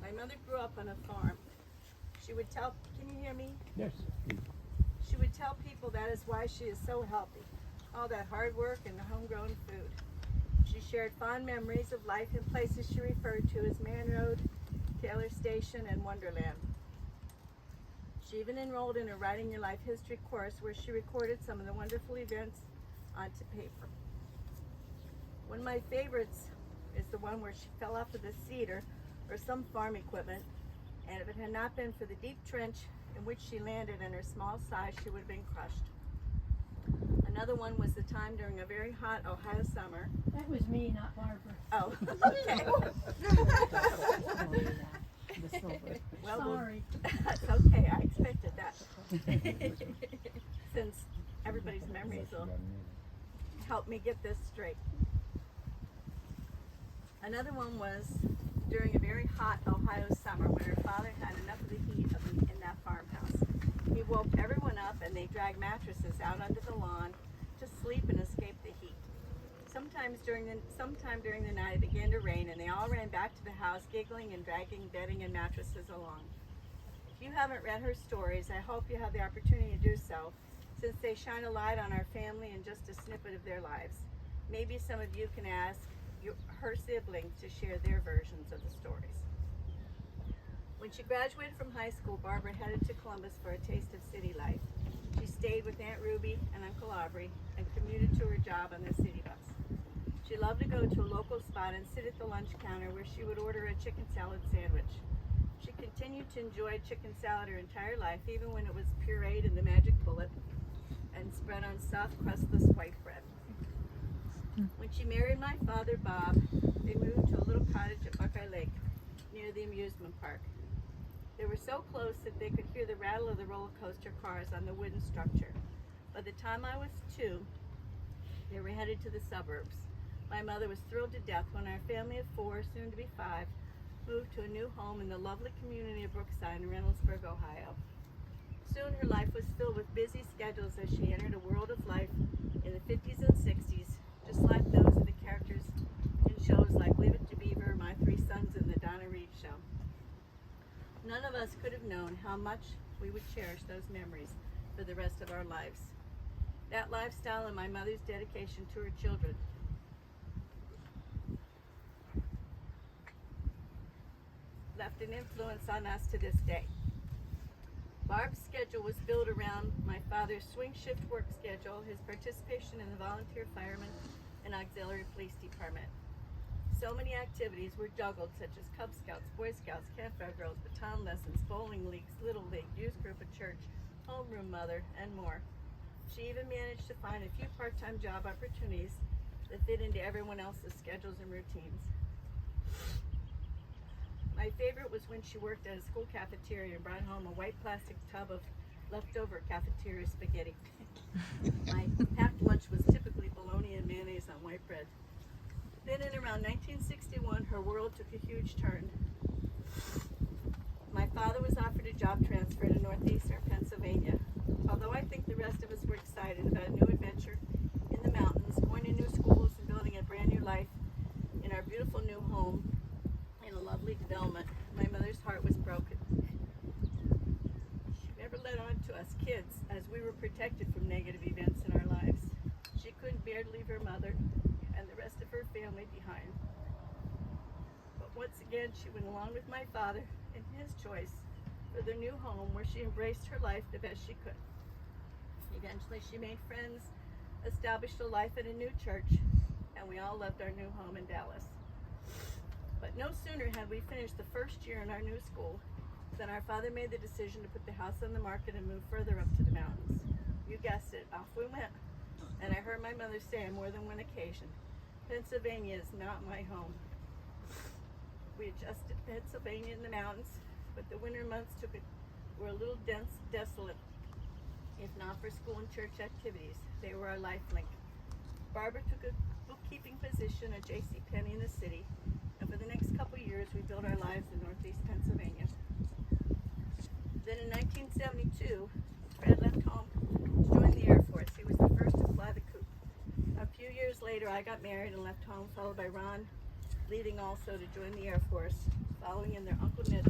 My mother grew up on a farm. She would tell, can you hear me? Yes. She would tell people that is why she is so healthy. All that hard work and the homegrown food. She shared fond memories of life in places she referred to as Man Road, Taylor Station, and Wonderland. She even enrolled in a Writing Your Life History course where she recorded some of the wonderful events onto paper. One of my favorites is the one where she fell off of the cedar or some farm equipment, and if it had not been for the deep trench in which she landed and her small size, she would have been crushed. Another one was the time during a very hot Ohio summer. That was me, not Barbara. Oh, okay. Well, Sorry. that's okay. I expected that. Since everybody's memories will help me get this straight. Another one was during a very hot Ohio summer when her father had enough of the heat in that farmhouse. He woke everyone up and they dragged mattresses out onto the lawn to sleep and escape the heat. Sometime during the night it began to rain and they all ran back to the house giggling and dragging bedding and mattresses along. If you haven't read her stories, I hope you have the opportunity to do so, since they shine a light on our family and just a snippet of their lives. Maybe some of you can ask her siblings to share their versions of the stories. When she graduated from high school, Barbara headed to Columbus for a taste of city life. She stayed with Aunt Ruby and Uncle Aubrey and commuted to her job on the city bus. She loved to go to a local spot and sit at the lunch counter where she would order a chicken salad sandwich. She continued to enjoy chicken salad her entire life, even when it was pureed in the magic bullet and spread on soft, crustless white bread. When she married my father, Bob, they moved to a little cottage at Buckeye Lake near the amusement park. They were so close that they could hear the rattle of the roller coaster cars on the wooden structure. By the time I was 2, they were headed to the suburbs. My mother was thrilled to death when our family of 4, soon to be 5, moved to a new home in the lovely community of Brookside in Reynoldsburg, Ohio. Soon her life was filled with busy schedules as she entered a world of life in the 50s and 60s, just like those of the characters in shows like Leave It to Beaver, My 3 Sons, and the Donna Reed Show. None of us could have known how much we would cherish those memories for the rest of our lives. That lifestyle and my mother's dedication to her children left an influence on us to this day. Barb's schedule was built around my father's swing shift work schedule, his participation in the volunteer firemen and auxiliary police department. So many activities were juggled, such as Cub Scouts, Boy Scouts, campfire girls, baton lessons, bowling leagues, Little League, youth group at church, homeroom mother, and more. She even managed to find a few part-time job opportunities that fit into everyone else's schedules and routines. My favorite was when she worked at a school cafeteria and brought home a white plastic tub of leftover cafeteria spaghetti. My packed lunch was typically bologna and mayonnaise on white bread. Then in around 1961, her world took a huge turn. My father was offered a job transfer to northeastern Pennsylvania. Although I think the rest of us were excited about a new adventure in the mountains, going to new schools and building a brand new life in our beautiful new home in a lovely development, my mother's heart was broken. She never let on to us kids, as we were protected from negative events in our lives. She couldn't bear to leave her mother and the rest of her family behind. But once again, she went along with my father in his choice for their new home, where she embraced her life the best she could. Eventually, she made friends, established a life at a new church, and we all loved our new home in Dallas. But no sooner had we finished the first year in our new school than our father made the decision to put the house on the market and move further up to the mountains. You guessed it, off we went. And I heard my mother say on more than one occasion, Pennsylvania is not my home. We adjusted Pennsylvania in the mountains, but the winter months were a little desolate. If not for school and church activities, they were our lifelink. Barbara took a bookkeeping position at J.C. Penney in the city, and for the next couple years, we built our lives in Northeast Pennsylvania. Then in 1972, Fred left home to join the Air Force. He was the first to fly the Coop. A few years later, I got married and left home, followed by Ron, leaving also to join the Air Force, following in their Uncle Ned's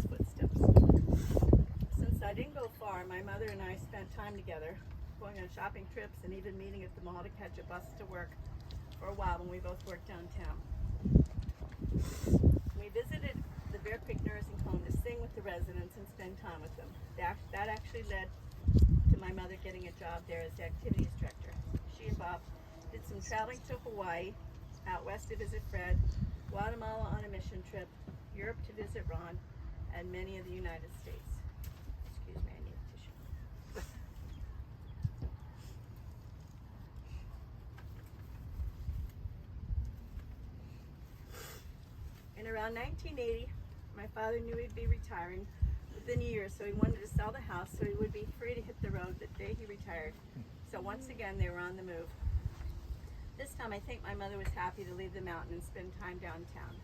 farm, my mother and I spent time together, going on shopping trips and even meeting at the mall to catch a bus to work for a while when we both worked downtown. We visited the Bear Creek Nursing Home to sing with the residents and spend time with them. That actually led to my mother getting a job there as the activities director. She and Bob did some traveling to Hawaii, out west to visit Fred, Guatemala on a mission trip, Europe to visit Ron, and many of the United States. Excuse me, I need a tissue. In around 1980, my father knew he'd be retiring within a year, so he wanted to sell the house so he would be free to hit the road the day he retired. So once again, they were on the move. This time, I think my mother was happy to leave the mountain and spend time downtown.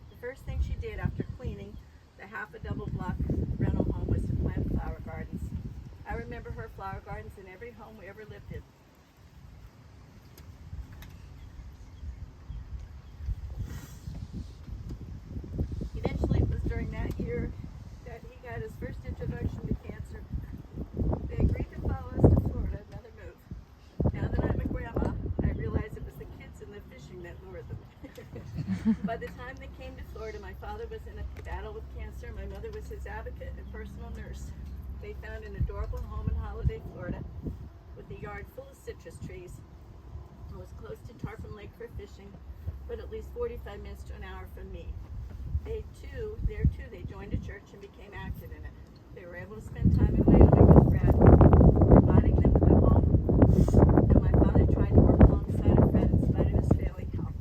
The first thing she did after cleaning the half a double block rental home was to plant flower gardens. I remember her flower gardens in every home we ever lived in. Eventually, it was during that year that he got his first introduction to cancer. They agreed to follow us to Florida, another move. Now that I'm a grandma, I realize it was the kids and the fishing that lured them. By the time they came to Florida, my father was in a battle with cancer. My mother was his advocate and personal nurse. They found an adorable home in Holiday, Florida, with a yard full of citrus trees. It was close to Tarpon Lake for fishing, but at least 45 minutes to an hour from me. They joined a church and became active in it. They were able to spend time in Wyoming with Fred, providing them with a home. And my father tried to work alongside of Fred in spite of his failing health.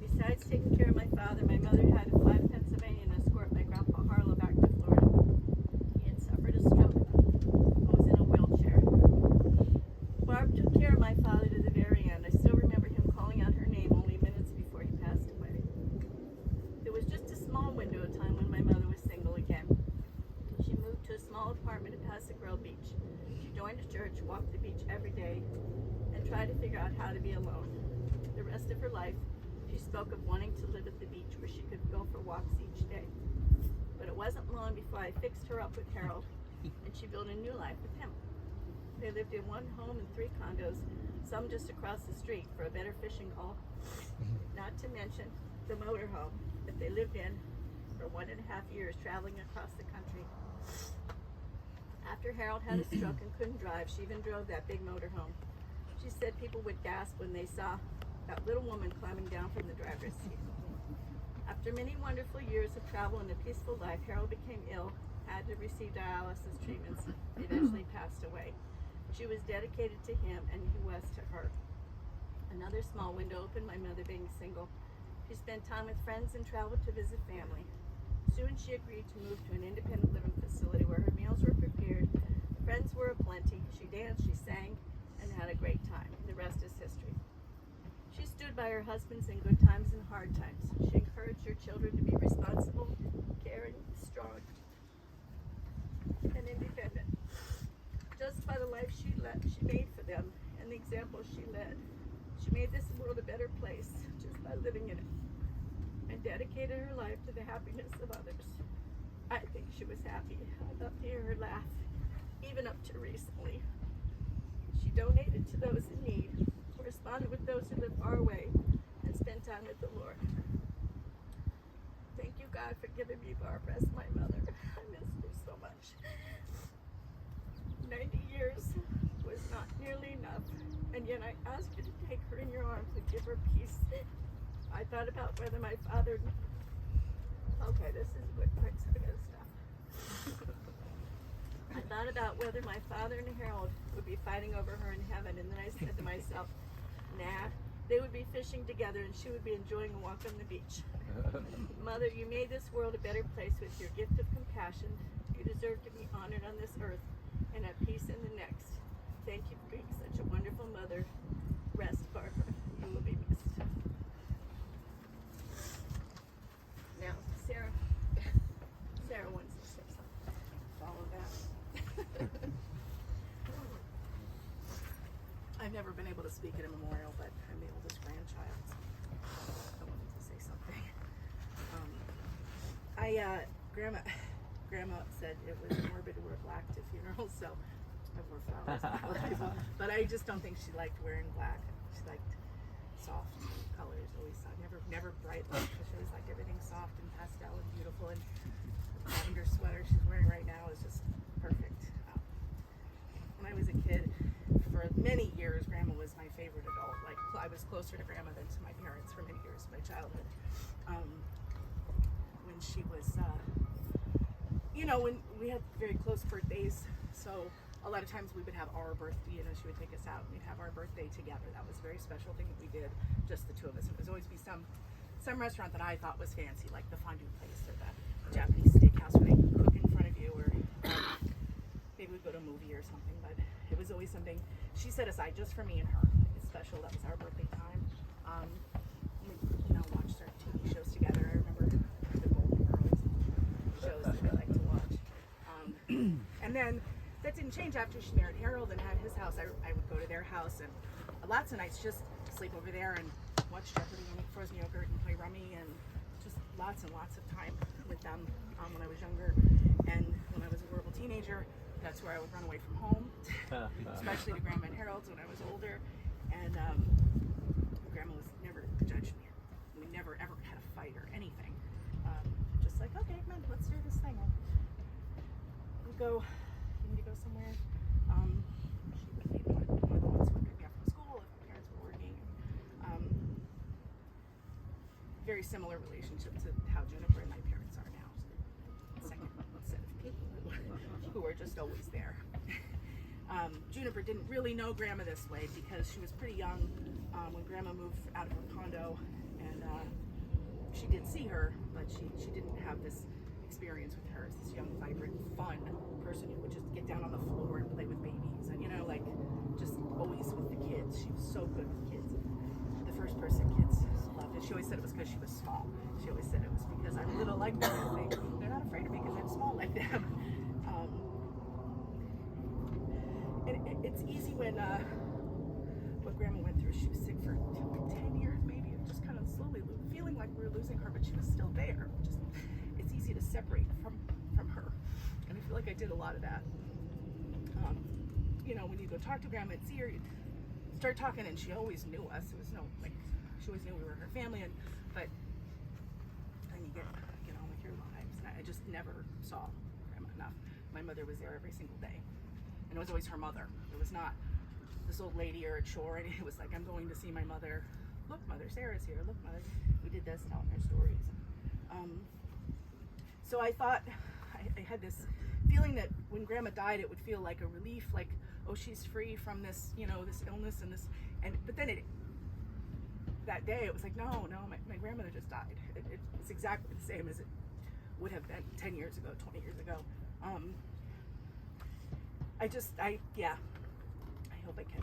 Besides taking care of my father, my mother had to fly to Pennsylvania and escort my grandpa Harlow back to Florida. He had suffered a stroke and was in a wheelchair. Barb took care of my father to the very end. I still remember him calling out her name only minutes before he passed away. There was just a small window of time when my mother was single again. She moved to a small apartment at Paso Grove Beach. She joined a church, walked the beach every day, and tried to figure out how to be alone. The rest of her life, she spoke of wanting to live at the beach where she could go for walks each day. But it wasn't long before I fixed her up with Harold, and she built a new life with him. They lived in one home and 3 condos, some just across the street for a better fishing haul. Not to mention the motorhome that they lived in for 1.5 years, traveling across the country. After Harold had a stroke and couldn't drive, she even drove that big motorhome. She said people would gasp when they saw that little woman climbing down from the driver's seat. After many wonderful years of travel and a peaceful life, Harold became ill, had to receive dialysis treatments, and eventually passed away. She was dedicated to him, and he was to her. Another small window opened, my mother being single. She spent time with friends and traveled to visit family. Soon she agreed to move to an independent living facility where her meals were prepared, friends were aplenty, she danced, she sang, and had a great time. The rest is history. She stood by her husbands in good times and hard times. She encouraged her children to be responsible, caring, strong, and independent. Just by the life she made for them and the example she led. She made this world a better place just by living in it, and dedicated her life to the happiness of others. I think she was happy. I love to hear her laugh, even up to recently. She donated to those in need, corresponded with those who live far away, and spent time with the Lord. Thank you, God, for giving me Barbara as my mother. I miss her so much. 90 years was not nearly enough, and yet I asked you to take her in your arms and give her peace. I thought about whether my father... Okay, this is a good place. I gotta stop. I thought about whether my father and Harold would be fighting over her in heaven, and then I said to myself, nah, they would be fishing together and she would be enjoying a walk on the beach. Mother, you made this world a better place with your gift of compassion. You deserve to be honored on this earth and at peace in the next. Thank you for being such a wonderful mother. Rest, Barbara. You will be missed. Now, Sarah wants to say something. Follow that. I've never been able to speak at a memorial, but I'm the oldest grandchild. So I wanted to say something. Grandma, Grandma said it was morbid to wear black to funerals, so I wore flowers in my life. But I just don't think she liked wearing black. She liked soft colors. Always saw never bright light. She always liked everything soft and pastel and beautiful. And the lavender sweater she's wearing right now is just perfect. When I was a kid, for many years, Grandma was my favorite adult. Like, I was closer to Grandma than to my parents for many years of my childhood. When she was, when we had very close birthdays, so a lot of times we would have our birthday, she would take us out and we'd have our birthday together. That was a very special thing that we did, just the two of us. It would always be some restaurant that I thought was fancy, like the fondue place or the Japanese steakhouse where they cook in front of you, or maybe we'd go to a movie or something, but it was always something she set aside just for me and her. It's special. That was our birthday time. We watched our TV shows together. I remember the Golden Girls shows that I like to watch. And then that didn't change after she married Harold and had his house. I would go to their house and lots of nights just sleep over there and watch Jeopardy and make frozen yogurt and play rummy, and just lots and lots of time with them when I was younger. And when I was a horrible teenager, that's where I would run away from home, especially to Grandma and Harold's when I was older. And Grandma was never judged me. We never ever had a fight or anything. Just like, okay, come on, let's do this thing. We'll go. You need to go somewhere. She would be one of the ones who would pick me up from school if my parents were working. Very similar relationship to how Juniper and my parents are now. Second set of people who are just always there. Juniper didn't really know Grandma this way because she was pretty young when Grandma moved out of her condo, and she did see her, but she didn't have this experience with her as this young, vibrant, fun person who would just get down on the floor and play with babies, and just always with the kids. She was so good with kids. The first person kids loved it. She always said it was because she was small. She always said it was because I'm little like them. They're not afraid of me because I'm small like them. And it's easy when what Grandma went through. She was sick for 10 years, maybe, and just kind of slowly feeling like we were losing her, but she was still there. It's easy to separate from her, and I feel like I did a lot of that. When you go talk to Grandma and see her, you start talking, and she always knew us. It was she always knew we were her family, but then you get on with your lives. And I just never saw Grandma enough. My mother was there every single day, and it was always her mother. It was not this old lady or a chore. And it was like, I'm going to see my mother. Look, Mother Sarah's here. Look, Mother, we did this, telling her stories. So I thought, I had this feeling that when Grandma died, it would feel like a relief, like, oh, she's free from this, this illness and this, but then that day it was like, no, my grandmother just died. It's exactly the same as it would have been 10 years ago, 20 years ago. I hope I can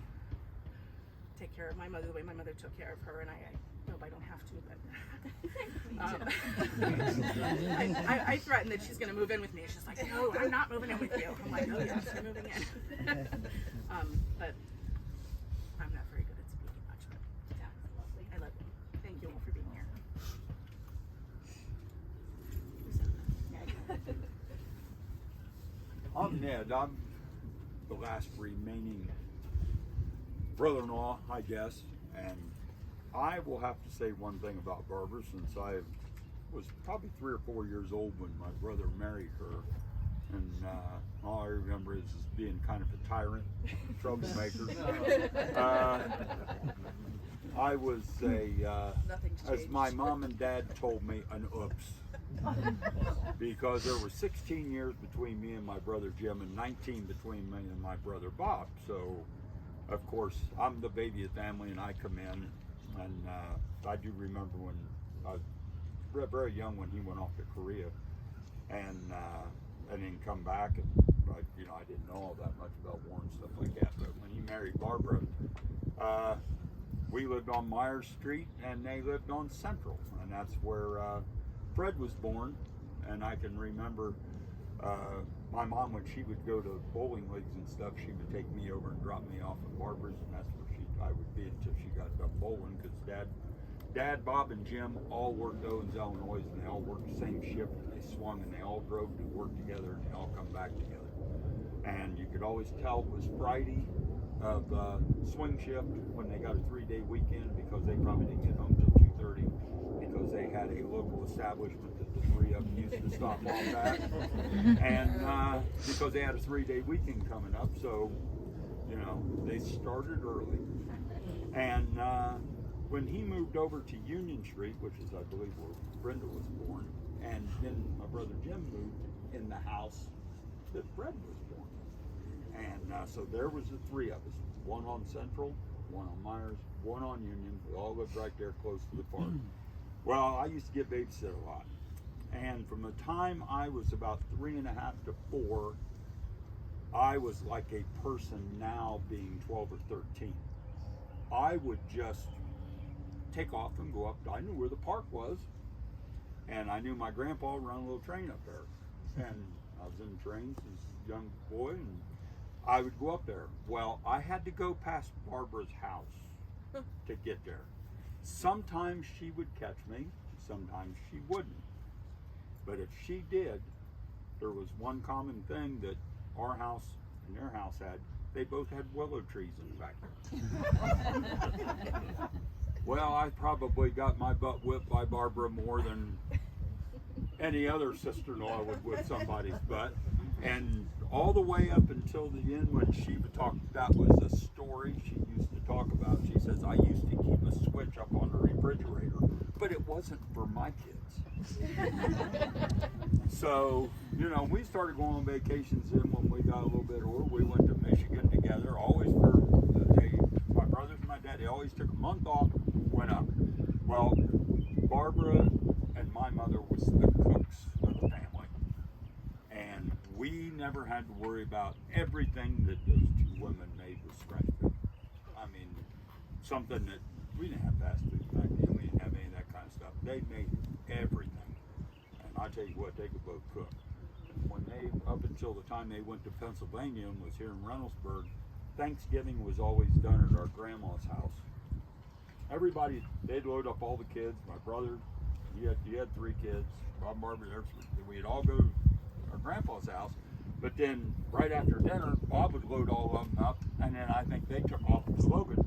take care of my mother the way my mother took care of her, and I hope I don't have to, but I threatened that she's going to move in with me. She's like, no, I'm not moving in with you. I'm like, oh yes, you're moving in. But I'm not very good at speaking much, but yeah, lovely. I love you. Thank you all for being here. I'm Ned. I'm the last remaining brother-in-law, I guess, and I will have to say one thing about Barbara, since I was probably 3 or 4 years old when my brother married her, and all I remember is being kind of a tyrant, troublemaker. I was as my mom and dad told me, an oops. Because there were 16 years between me and my brother Jim, and 19 between me and my brother Bob. So, of course, I'm the baby of the family, and I come in, and I do remember when I was very young when he went off to Korea, and then come back, and I didn't know all that much about war and stuff like that. But when he married Barbara, we lived on Myers Street, and they lived on Central, and that's where Fred was born. And I can remember my mom, when she would go to bowling leagues and stuff, she would take me over and drop me off at Barbara's, and that's where I would be until she got done bowling, because Dad Dad, Bob, and Jim all worked Owens, Illinois, and they all worked the same shift, and they swung, and they all drove to work together, and they all come back together. And you could always tell it was Friday of swing shift when they got a 3-day weekend, because they probably didn't get home till 2:30, because they had a local establishment that the three of them used to stop off at, and because they had a 3-day weekend coming up, so you know they started early. And when he moved over to Union Street, which is I believe where Brenda was born, and then my brother Jim moved in the house that Fred was born. And so there was the three of us, one on Central, one on Myers, one on Union. We all lived right there close to the park. Well, I used to get babysit a lot. And from the time I was about 3.5 to 4, I was like a person now being 12 or 13. I would just take off and go up. I knew where the park was. And I knew my grandpa ran a little train up there. And I was in trains as a young boy, and I would go up there. Well, I had to go past Barbara's house to get there. Sometimes she would catch me, sometimes she wouldn't. But if she did, there was one common thing that our house and their house had. They both had willow trees in the back. Well, I probably got my butt whipped by Barbara more than any other sister-in-law would whip somebody's butt. And all the way up until the end when she would talk, that was a story she used to talk about. She says, I used to keep a switch up on the refrigerator, but it wasn't for my kids. So, you know, we started going on vacations then when we got a little bit older. We went to Michigan together, always for, my brothers and my dad, they always took a month off, went up. Well, Barbara and my mother was the cooks of the family. And we never had to worry about everything that those two women made was scratch food. I mean, something that we didn't have fast food back then. We didn't have any of that kind of stuff. They made everything. And I tell you what, they could both cook. When they, up until the time they went to Pennsylvania and was here in Reynoldsburg, Thanksgiving was always done at our grandma's house. Everybody, they'd load up all the kids. My brother, he had 3 kids. Bob and Barbara, we'd all go to our grandpa's house. But then right after dinner, Bob would load all of them up, and then I think they took off to Logan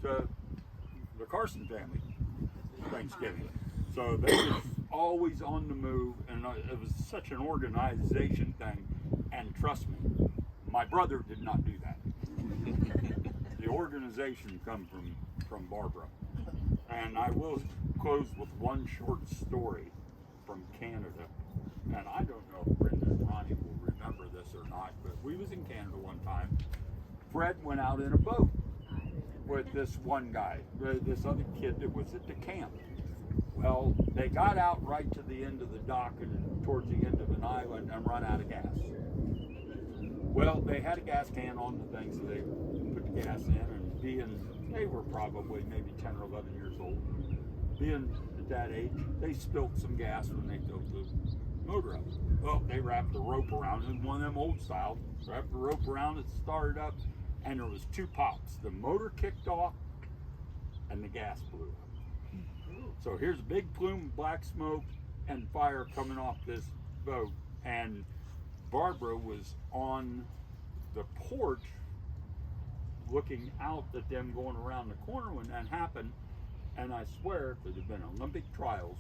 to the Carson family Thanksgiving. So they was always on the move, and it was such an organization thing. And trust me, my brother did not do that. The organization come from Barbara. And I will close with one short story from Canada. And I don't know if Brenda and Ronnie will remember this or not, but we was in Canada one time. Fred went out in a boat with this one guy, this other kid that was at the camp. Well, they got out right to the end of the dock and towards the end of an island and run out of gas. Well, they had a gas can on the thing, so they put the gas in, and they were probably maybe 10 or 11 years old. Being at that age, they spilled some gas when they filled the motor up. Well, they wrapped a rope around it, one of them old style, wrapped the rope around it, started up, and there was 2 pops. The motor kicked off, and the gas blew up. So here's a big plume of black smoke and fire coming off this boat, and Barbara was on the porch looking out at them going around the corner when that happened. And I swear, if it had been Olympic trials,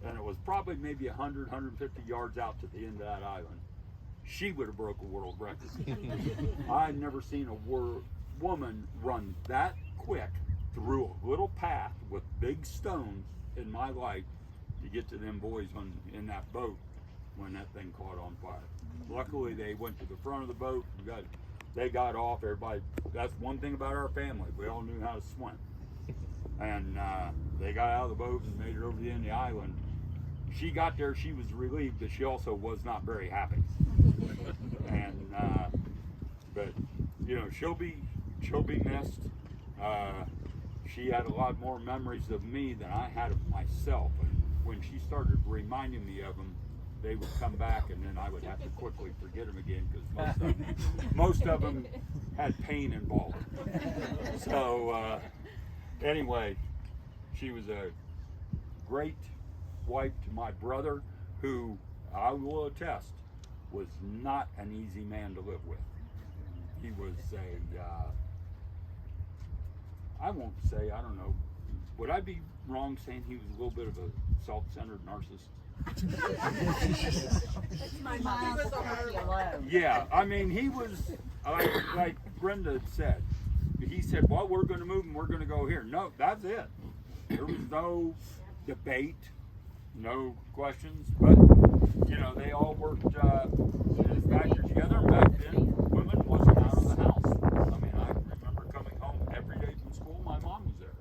and it was probably maybe 100, 150 yards out to the end of that island, she would have broke a world record. I've never seen a woman run that quick through a little path with big stones in my life to get to them boys in that boat when that thing caught on fire. Luckily, they went to the front of the boat. They got off. Everybody. That's one thing about our family. We all knew how to swim. And they got out of the boat and made it over to the end of the island. She got there. She was relieved, but she also was not very happy. And but you know, she'll be missed. She had a lot more memories of me than I had of myself. And when she started reminding me of them, they would come back, and then I would have to quickly forget them again because most of them had pain involved. So anyway, She was a great wife to my brother, who I will attest was not an easy man to live with. He was I won't say, I don't know, would I be wrong saying he was a little bit of a self-centered narcissist? That's my mom. Yeah, I mean, he was, like Brenda had said, he said, well, we're going to move and we're going to go here. No, that's it. There was no debate, no questions, but, you know, they all worked in a factory together. Back then, women wasn't out of the house. I mean, I remember coming home every day from school, my mom was there.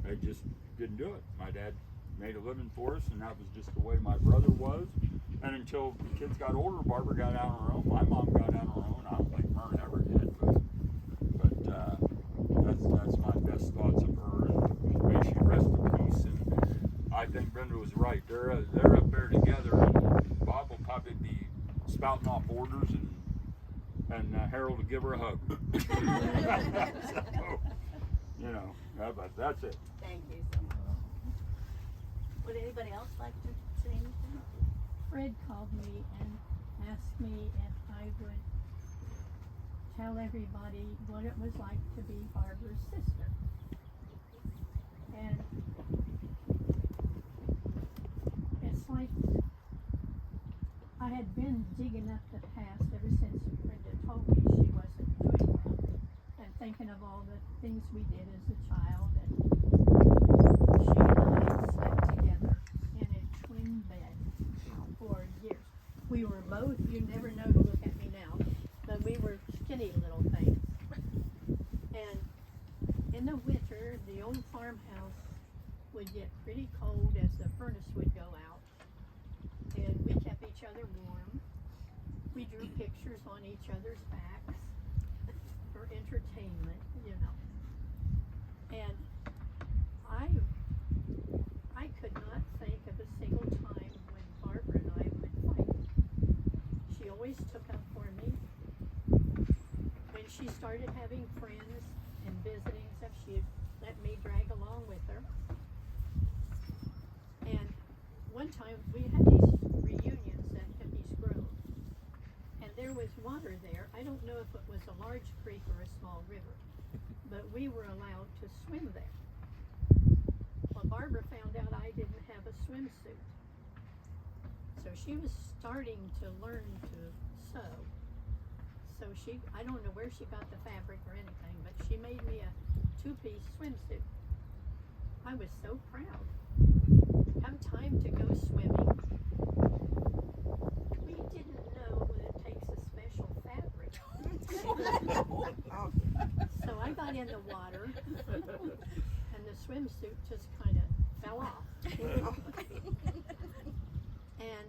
They just didn't do it. My dad made a living for us, and that was just the way my brother was. And until the kids got older, Barbara got out on her own. My mom got out on her own. I don't think Mern ever did, but that's my best thoughts of her, and may she rest in peace. And I think Brenda was right. They're up there together, and Bob will probably be spouting off orders, and Harold will give her a hug. So, you know, but that's it. Thank you so much. Would anybody else like to say anything? Fred called me and asked me if I would tell everybody what it was like to be Barbara's sister. And it's like I had been digging up the past ever since Brenda told me she wasn't doing well, and thinking of all the things we did as a child. And she and I slept together in a twin bed for years. We were both, you never know to look at me now, but we were skinny little things. And in the winter, the old farmhouse would get pretty cold as the furnace would go out. And we kept each other warm. We drew pictures on each other's backs for entertainment, you know. And I could not think of a single time when Barbara and I would fight. She always took up for me. When she started having friends and visiting stuff, she'd let me drag along with her. And one time we had these reunions at Hippie's Grove, and there was water there. I don't know if it was a large creek or a small river, but we were allowed to swim there. Well, Barbara found out I didn't have a swimsuit, so she was starting to learn to sew. So I don't know where she got the fabric or anything, but she made me a two-piece swimsuit. I was so proud. Have time to go swimming. We didn't know that it takes a special fabric. So I got in the water, and the swimsuit just kind of fell off. And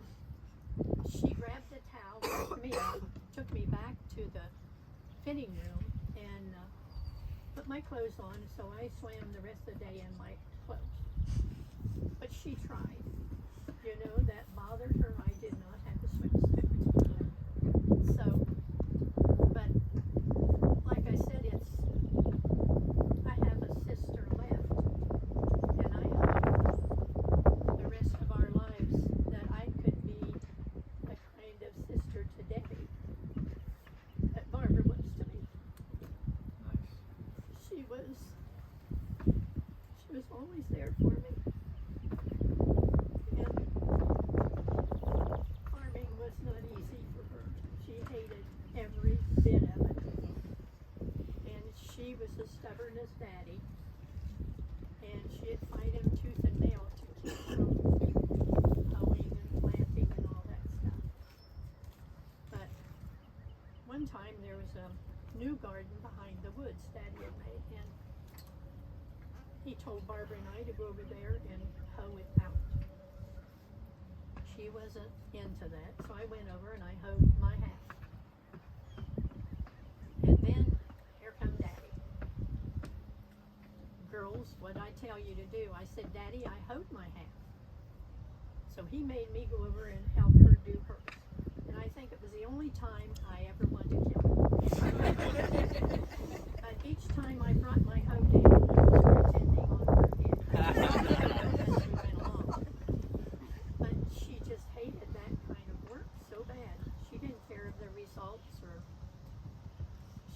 she grabbed the towel, picked me up, took me back to the fitting room, and put my clothes on, so I swam the rest of the day in my clothes. But she tried. You know, that bothered her. I did not have a swimsuit. So, but like I said, I have a sister left, and I hope the rest of our lives that I could be the kind of sister to Debbie that Barbara was to me. Nice. She was always there for me. And farming was not easy for her. She hated every bit of it. And she was as stubborn as Daddy. And she'd fight him tooth and nail to keep from hoeing and planting and all that stuff. But one time there was a new garden behind the woods Daddy had made, and he told Barbara and I to go over there and hoe it out. She wasn't into that, so I went over and I hoed my half. And then here come Daddy. Girls, what'd I tell you to do? I said, Daddy, I hoed my half. So he made me go over and help her do hers. And I think it was the only time I ever wanted to kill her. But each time I brought my hoe down, I was pretending on her head.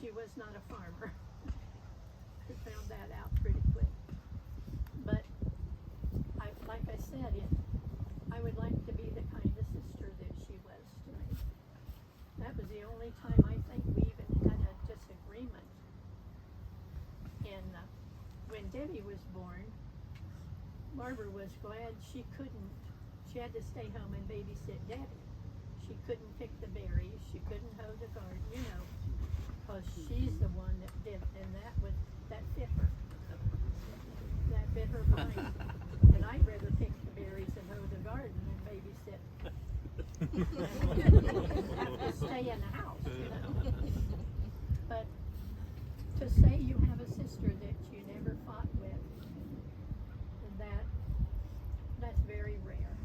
she was not a farmer. I found that out pretty quick. But like I said, I would like to be the kind of sister that she was to me. That was the only time I think we even had a disagreement. And when Debbie was born, Barbara was glad she had to stay home and babysit Debbie. She couldn't pick the berries, she couldn't hoe the garden, because she's the one that did, and that bit her. That bit her mind. And I'd rather pick the berries and hoe the garden than babysit. Have to stay in the house, But to say you have a sister that you never fought with, that's very rare.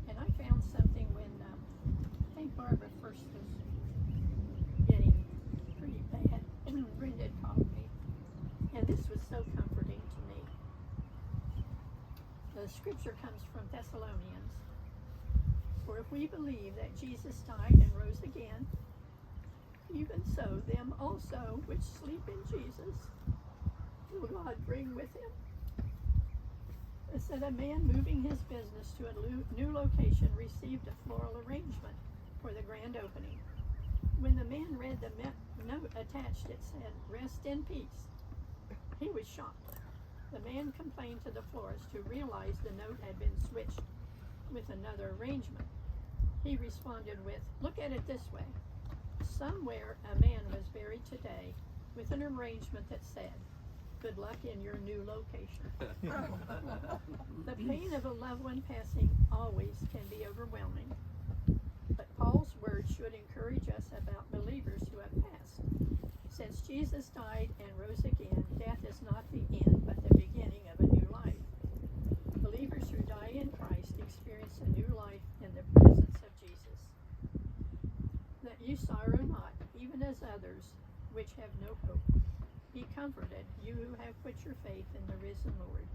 And I found something when I think Barbara first was getting pretty bad. Brenda had called me, and this was so comforting to me. The scripture comes from Thessalonians. For if we believe that Jesus died and rose again, even so them also which sleep in Jesus will God bring with him. It said a man moving his business to a new location received a floral arrangement for the grand opening. When the man read the note attached, it said, "Rest in peace." He was shocked. The man complained to the florist, who realized the note had been switched with another arrangement. He responded with, "Look at it this way. Somewhere a man was buried today with an arrangement that said, 'Good luck in your new location.'" The pain of a loved one passing always can be overwhelming, but Paul's words should encourage us about believers who have passed. Since Jesus died and rose again, death is not the end, but the beginning of a new life. Believers who die in Christ experience a new life in the presence of Jesus. That you sorrow not, even as others which have no hope. Be comforted, you who have put your faith in the risen Lord.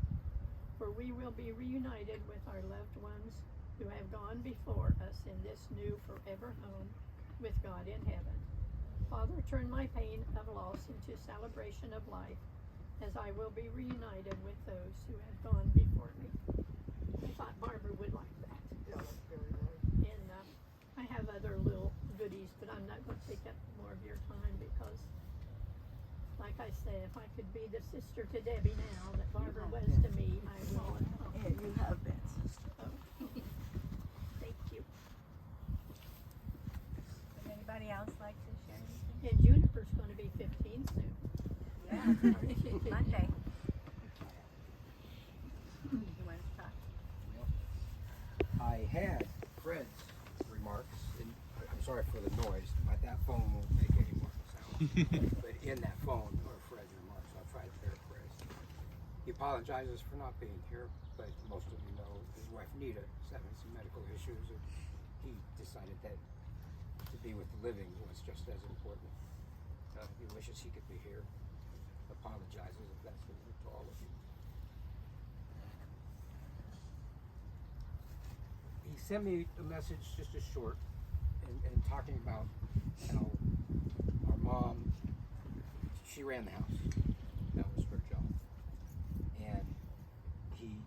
For we will be reunited with our loved ones who have gone before us in this new forever home with God in heaven. Father, turn my pain of loss into celebration of life, as I will be reunited with those who have gone before me. I thought Barbara would like that. Yeah, that's very right. And I have other little goodies, but I'm not going to take up more of your time because, like I say, if I could be the sister to Debbie now that Barbara was to me, I will. And you have been, sister. Oh. Thank you. Would anybody else like to share anything? And Juniper's going to be 15 soon. Yeah, Monday. You want to talk? I had Fred's remarks, and I'm sorry for the noise, but that phone won't make any more sound. But in that phone are Fred's remarks. I'll try to paraphrase. He apologizes for not being here, but most of you know his wife Nita is having some medical issues, and he decided that to be with the living was just as important. He wishes he could be here. Apologizes if that's to all of you. He sent me a message, just a short, and talking about how our mom, she ran the house. That was her job. And he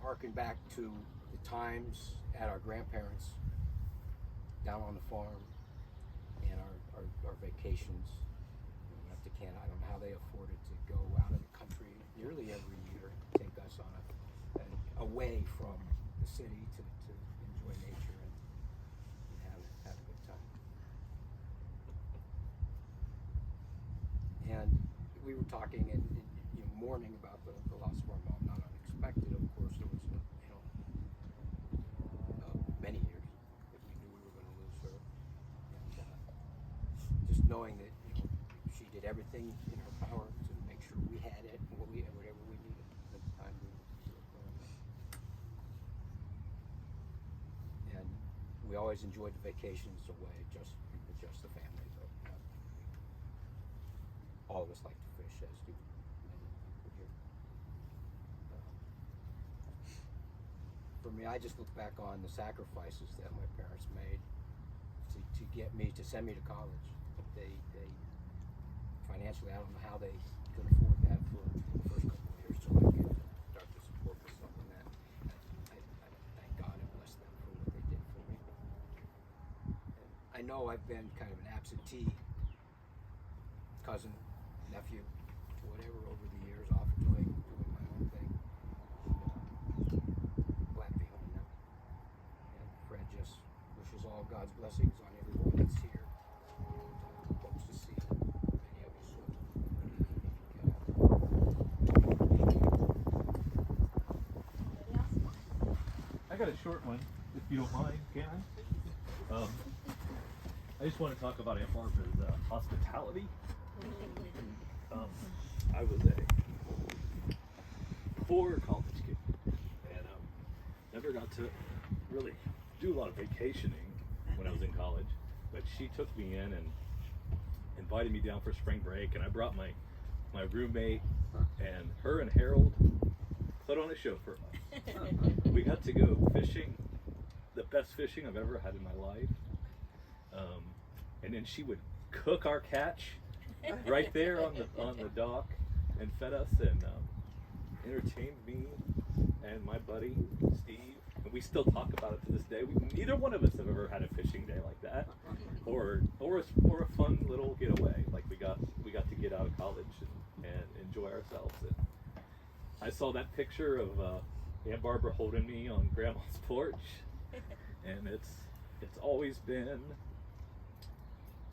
harkened back to the times at our grandparents down on the farm and our vacations. We went up to Canada. I don't know how they afforded to go out of the country nearly every year, take us on away from the city to enjoy nature and have a good time. And we were talking and mourning about the loss of our mom, not unexpected, of course. It was many years that we knew we were going to lose her, and just knowing that she did everything in her power to make sure we had it and whatever we needed at the time we were growing up. And we always enjoyed the vacations away, just the family. But, all of us like to fish, as do many people here. For me, I just look back on the sacrifices that my parents made to get me, to send me to college. they financially, I don't know how they could afford that for the first couple of years till I could start to support with something that I thank God and bless them for what they did for me. And I know I've been kind of an absentee cousin, nephew, whatever over the years, off doing my own thing. Glad to be home now. And Fred just wishes all God's blessings on everyone that's here. And hopes to see many of you soon. I got a short one, if you don't mind, can I? I just want to talk about Aunt Barbara's hospitality. I was a poor college kid, and never got to really do a lot of vacationing when I was in college. But she took me in and invited me down for spring break, and I brought my roommate, and her and Harold put on a show for us. We got to go fishing, the best fishing I've ever had in my life. And then she would cook our catch right there on the dock and fed us and entertained me and my buddy Steve. And we still talk about it to this day. Neither one of us have ever had a fishing day like that, or a fun little getaway. Like we got to get out of college and enjoy ourselves. And I saw that picture of Aunt Barbara holding me on Grandma's porch, and it's always been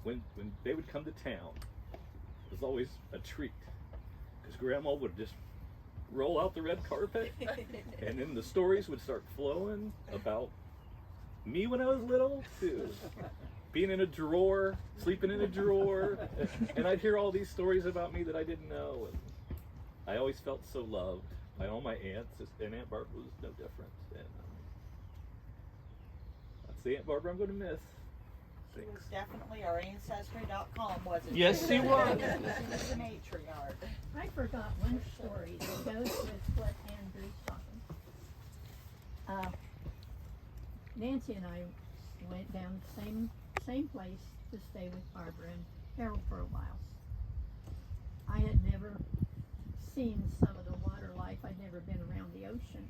when they would come to town. It was always a treat because Grandma would just roll out the red carpet, and then the stories would start flowing about me when I was little to being in a drawer, sleeping in a drawer, and I'd hear all these stories about me that I didn't know, and I always felt so loved by all my aunts, and Aunt Barbara was no different. And that's the Aunt Barbara I'm going to miss. She was definitely our Ancestry.com, wasn't she? Yes, she was. She was a matriarch. I forgot one story that goes with what Andrew's talking. Nancy and I went down the same place to stay with Barbara and Harold for a while. I had never seen some of the water life. I'd never been around the ocean.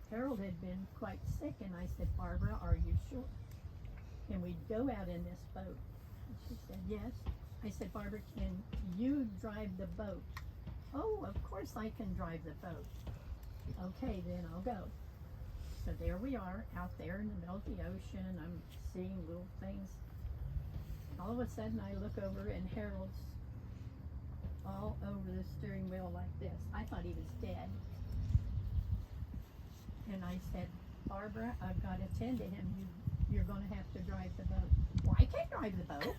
Harold had been quite sick, and I said, Barbara, are you sure? Can we go out in this boat? And she said, yes. I said, Barbara, can you drive the boat? Oh, of course I can drive the boat. Okay, then I'll go. So there we are, out there in the middle of the ocean. I'm seeing little things. All of a sudden, I look over, and Harold's all over the steering wheel like this. I thought he was dead. And I said, Barbara, I've got to tend to him. You're going to have to drive the boat. Well, I can't drive the boat.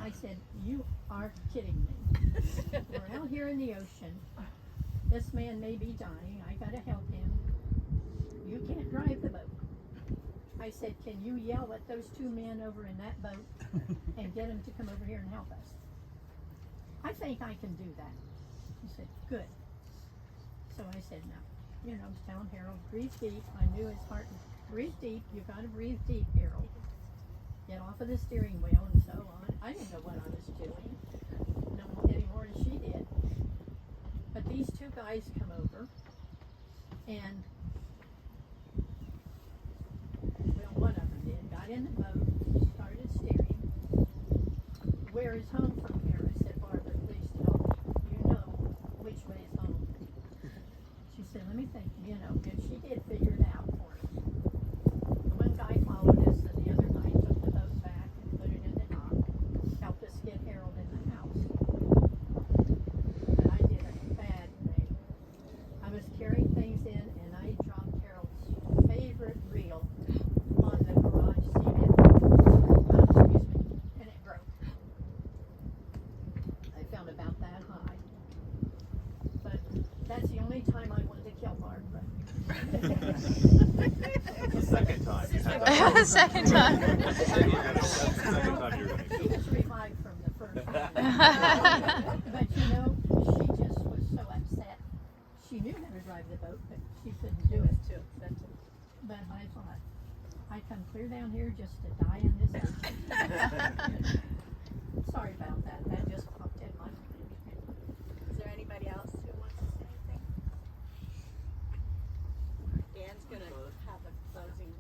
I said, you are kidding me. We're out here in the ocean. This man may be dying. I got to help him. You can't drive the boat. I said, can you yell at those two men over in that boat and get them to come over here and help us? I think I can do that. He said, good. So I said, no. You know, I was telling Harold, breathe deep. I knew his heart. Breathe deep. You've got to breathe deep, Harold. Get off of the steering wheel and so on. I didn't know what I was doing. No any more than she did. But these two guys come over, and well, one of them did. Got in the boat, started steering. Where is home from here? I said, Barbara, please tell me. You know which way is home. She said, let me think, you know, and she did figure it out for us. The one guy followed us, and the other guy took the boat back and put it in the dock, helped us get Harold in the house. But I did a bad thing. I was carrying things in, and I dropped Harold's favorite reel on the garage cement. Excuse me, and it broke. I found about that high. But that's the only time I wanted to kill Barbara. The second time. The second time. That's the second time you're going to She kill. was revived from the first one. But you know, she just was so upset. She knew how to drive the boat, but she couldn't do it. Too. That too. But I thought, I come clear down here just to die in this house. Sorry about that. That just popped in my mind. Is there anybody else who wants to say anything? Dan's gonna have a closing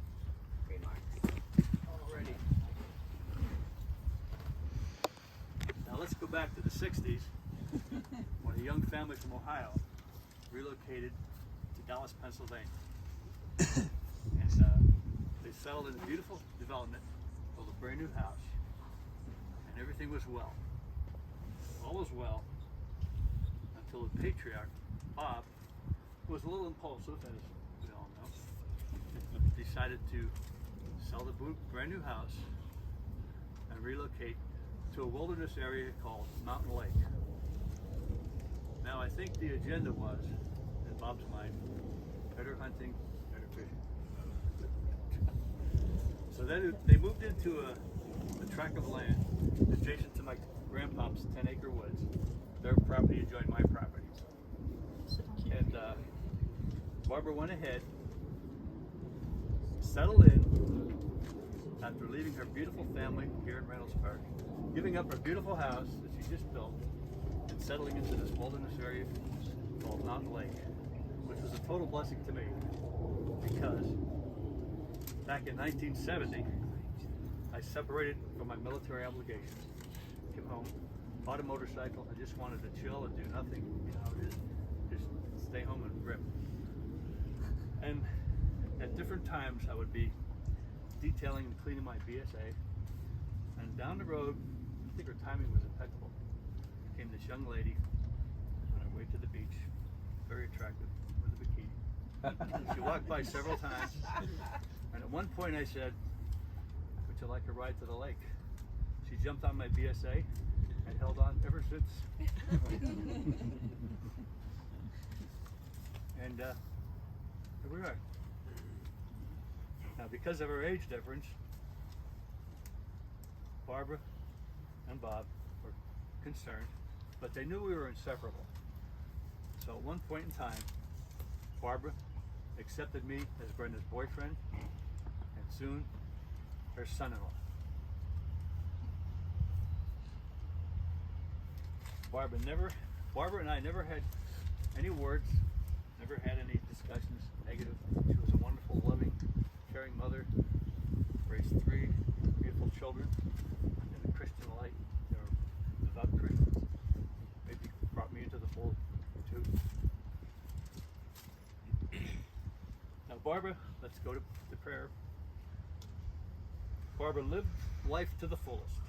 remarks. Already. Now let's go back to the 60s when a young family from Ohio relocated to Dallas, Pennsylvania. And they settled in a beautiful development, built a brand new house, and everything was well. All was well until the patriarch, Bob, who was a little impulsive, as we all know, decided to sell the brand new house and relocate to a wilderness area called Mountain Lake. Now I think the agenda was, in Bob's mind, better hunting, better fishing. So then they moved into a tract of land adjacent to my grandpa's 10-acre woods. Their property adjoined my property. And Barbara went ahead, settled in after leaving her beautiful family here in Reynolds Park, giving up her beautiful house that she just built, and settling into this wilderness area called Mountain Lake, which was a total blessing to me because back in 1970, I separated from my military obligations, came home, bought a motorcycle. I just wanted to chill and do nothing, just stay home and rip. And at different times, I would be detailing and cleaning my BSA, and down the road, I think her timing was impeccable, came this young lady on her way to the beach, very attractive, with a bikini. She walked by several times, and at one point I said, "Would you like a ride to the lake?" She jumped on my BSA and held on ever since. And here we are. Now, because of our age difference, Barbara and Bob were concerned, but they knew we were inseparable. So at one point in time, Barbara accepted me as Brenda's boyfriend, and soon her son-in-law. Barbara and I never had any words, never had any discussions, negative. She was a wonderful, loving, caring mother, raised 3 beautiful children in the Christian light. They were devout Christians. Maybe brought me into the fold too. Now, Barbara, let's go to prayer. Barbara lived life to the fullest.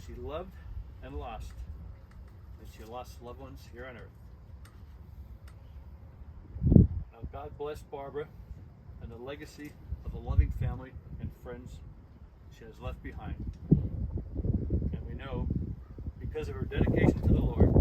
She loved and lost, and she lost loved ones here on earth. Now, God bless Barbara and the legacy of the loving family and friends she has left behind. And we know, because of her dedication to the Lord,